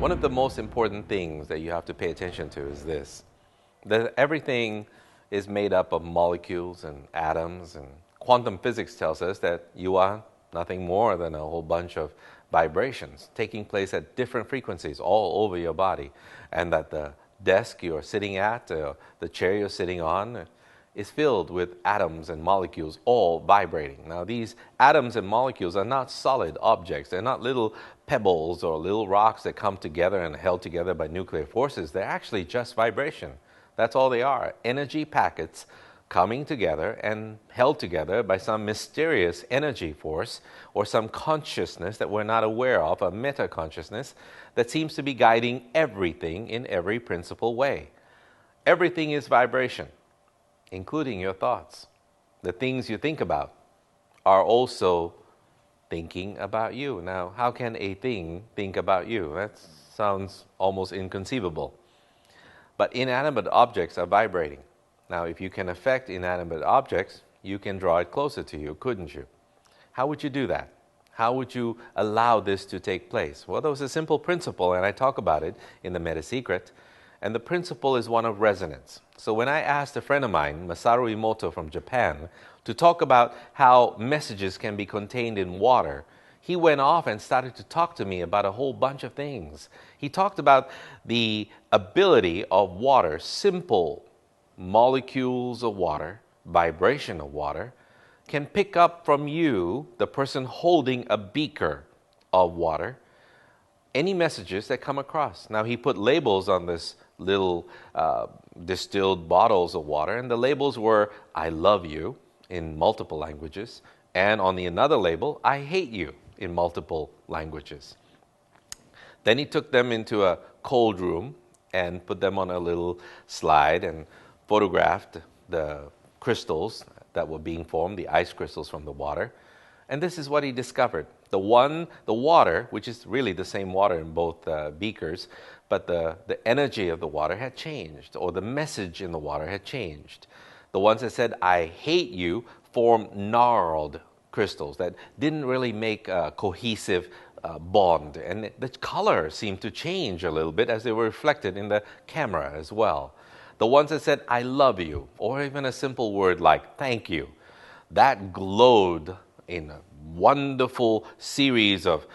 One of the most important things that you have to pay attention to is this, that everything is made up of molecules and atoms, and quantum physics tells us that you are nothing more than a whole bunch of vibrations taking place at different frequencies all over your body, and that the desk you're sitting at, the chair you're sitting on, is filled with atoms and molecules all vibrating. Now, these atoms and molecules are not solid objects. They're not little pebbles or little rocks that come together and held together by nuclear forces. They're actually just vibration. That's all they are. Energy packets coming together and held together by some mysterious energy force or some consciousness that we're not aware of, a meta-consciousness that seems to be guiding everything in every principal way. Everything is vibration, including your thoughts. The things you think about are also thinking about you. Now, how can a thing think about you? That sounds almost inconceivable. But inanimate objects are vibrating. Now, if you can affect inanimate objects, you can draw it closer to you, couldn't you? How would you do that? How would you allow this to take place? Well, there was a simple principle, and I talk about it in the Meta Secret, and the principle is one of resonance. So when I asked a friend of mine, Masaru Emoto from Japan, to talk about how messages can be contained in water, he went off and started to talk to me about a whole bunch of things. He talked about the ability of water, simple molecules of water, vibration of water, can pick up from you, the person holding a beaker of water, any messages that come across. Now, he put labels on this little distilled bottles of water, and the labels were, I love you, in multiple languages, and on the another label, I hate you, in multiple languages. Then he took them into a cold room and put them on a little slide and photographed the crystals that were being formed, the ice crystals from the water. And this is what he discovered. The water, which is really the same water in both beakers, but the energy of the water had changed, or the message in the water had changed. The ones that said, I hate you, formed gnarled crystals that didn't really make a cohesive bond. And the color seemed to change a little bit as they were reflected in the camera as well. The ones that said, I love you, or even a simple word like thank you, that glowed in a wonderful series of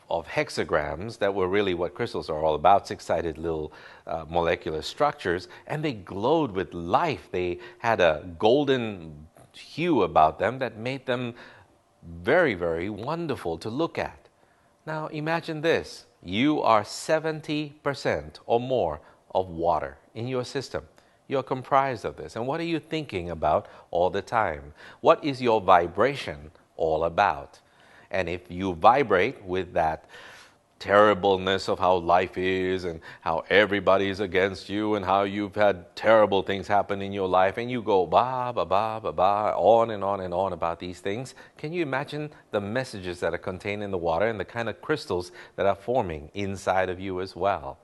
hexagrams that were really what crystals are all about, six-sided little molecular structures, and they glowed with life. They had a golden hue about them that made them very, very wonderful to look at. Now imagine this. You are 70% or more of water in your system. You're comprised of this. And what are you thinking about all the time? What is your vibration all about? And if you vibrate with that terribleness of how life is and how everybody is against you and how you've had terrible things happen in your life, and you go ba, ba, ba, ba, ba, on and on and on about these things, can you imagine the messages that are contained in the water and the kind of crystals that are forming inside of you as well?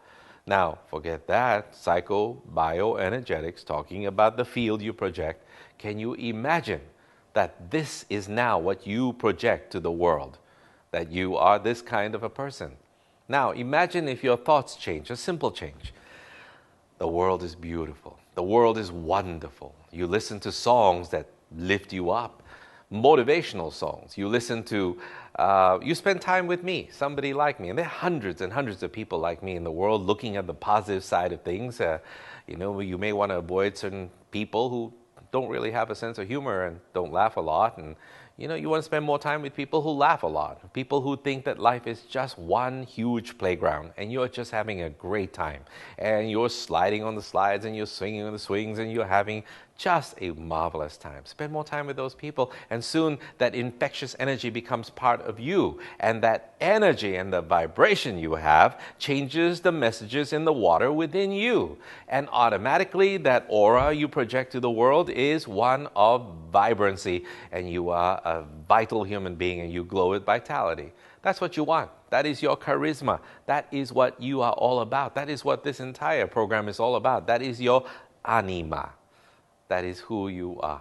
Now, forget that, psycho-bioenergetics, talking about the field you project. Can you imagine that this is now what you project to the world, that you are this kind of a person? Now, imagine if your thoughts change, a simple change. The world is beautiful. The world is wonderful. You listen to songs that lift you up, motivational songs. You listen to, you spend time with me, somebody like me. And there are hundreds and hundreds of people like me in the world looking at the positive side of things. You may want to avoid certain people who don't really have a sense of humor and don't laugh a lot. And you want to spend more time with people who laugh a lot, people who think that life is just one huge playground and you're just having a great time. And you're sliding on the slides and you're swinging on the swings and you're having just a marvelous time. Spend more time with those people, and soon that infectious energy becomes part of you. And that energy and the vibration you have changes the messages in the water within you. And automatically that aura you project to the world is one of vibrancy, and you are a vital human being and you glow with vitality. That's what you want. That is your charisma. That is what you are all about. That is what this entire program is all about. That is your anima. That is who you are.